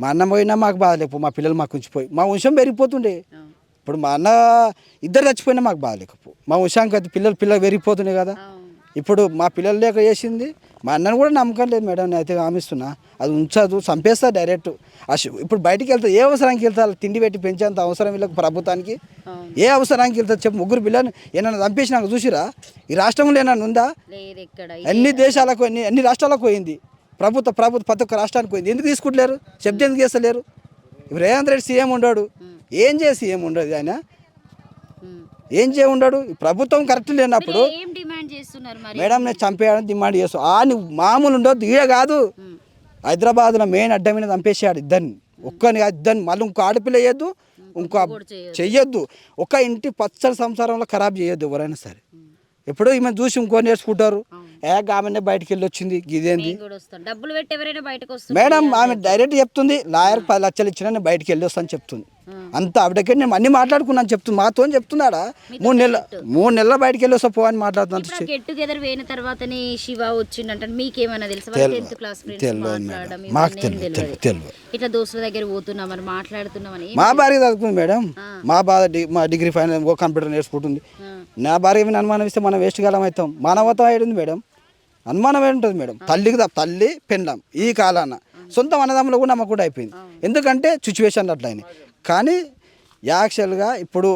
మా అన్న పోయినా మాకు బాధ లేకపో, మా పిల్లలు మాకు ఉంచిపోయి మా వంశం పెరిగిపోతుండే. ఇప్పుడు మా అన్న ఇద్దరు చచ్చిపోయినా మాకు బాధ లేకపో, మా వంశానికి అయితే పిల్లలు పెరిగిపోతుండే కదా. ఇప్పుడు మా పిల్లలు లేక చేసింది, మా అన్నను కూడా నమ్మకం లేదు మేడం. నేను అయితే హామీస్తున్నా, అది ఉంచదు, చంపేస్తా డైరెక్ట్. ఇప్పుడు బయటికి వెళ్తా ఏ అవసరానికి వెళ్తా, తిండి పెట్టి పెంచేంత అవసరం వీళ్ళకి ప్రభుత్వానికి. ఏ అవసరానికి వెళ్తా చెప్పు. ముగ్గురు పిల్లలు ఏమన్నా చంపేసినాక చూసిరా? ఈ రాష్ట్రంలో ఏమన్నా ఉందా? అన్ని దేశాలకు అన్ని రాష్ట్రాలకు పోయింది ప్రభుత్వం ప్రతి ఒక్క రాష్ట్రానికి పోయింది. ఎందుకు తీసుకుంటలేరు? చెప్తే ఎందుకు చేస్తలేరు? ఇప్పుడు రేవంత్ రెడ్డి సీఎం ఉండడు, ఏం చేసి సీఎం ఉండదు ఆయన, ఏం చేయ ఉండడు. ప్రభుత్వం కరెక్ట్ లేనప్పుడు మేడం నేను చంపేయాలని డిమాండ్ చేస్తాను. నువ్వు మామూలు ఉండొద్దు, ఈడ కాదు హైదరాబాద్లో మెయిన్ అడ్డ మీద చంపేసాడు ఇద్దరిని, ఒక్కని ఇద్దరిని. మళ్ళీ ఇంకో ఆడపిల్ల వేయద్దు, ఇంకో చెయ్యొద్దు. ఒక ఇంటి పచ్చడి సంసారంలో ఖరాబ్ చేయొద్దు ఎవరైనా సరే. ఎప్పుడో ఈమె చూసి ఇంకో నేర్చుకుంటారు, ఆమెనే బయటకు వెళ్ళి వచ్చింది ఇదేంది మేడం. ఆమె డైరెక్ట్ చెప్తుంది, లాయర్ 10 లక్షలు ఇచ్చినా నేను బయటకు వెళ్ళి వస్తాను చెప్తుంది. అంత ఆవిడకే నేను అన్ని మాట్లాడుకున్నాను చెప్తుంది, మాతో చెప్తున్నాడా. 3 నెలల బయటకు వెళ్ళి వస్తా పో అని మాట్లాడుతున్నాను. గెట్ టుగెదర్ అయిన తర్వాతనే శివ వచ్చిందంటే మీకేమైనా తెలుసా? 10th క్లాస్ మాకు తెలియదు. ఇట్లా దోస్తుల దగ్గర పోతున్నాం మరి మాట్లాడుతున్నామని. మా భార్య చదువుకుంది మేడం, మా డిగ్రీ ఫైనల్ కంప్యూటర్ నేర్చుకుంటుంది. నా భార్య మీద అనుమానం ఇస్తే మనం వేస్ట్ కాలం అవుతాం. మానవత్వం అయ్యింది మేడం, అనుమానం ఏంటుంది మేడం. తల్లి పెండ్లాం ఈ కాలాన సొంత అన్నదమ్ములు కూడా నమ్మకం కూడా అయిపోయింది. ఎందుకంటే సిచ్యువేషన్ అట్లా అయినాయి. కానీ యాక్చువల్గా ఇప్పుడు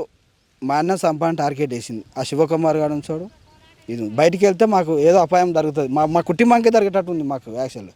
మా అన్న సంపాదన టార్గెట్ వేసింది ఆ శివకుమార్ గారు ఉంచాడు. ఇది బయటికి వెళ్తే మాకు ఏదో అపాయం జరుగుతుంది, మా కుటుంబానికి జరిగేటట్టు ఉంది మాకు యాక్చువల్గా.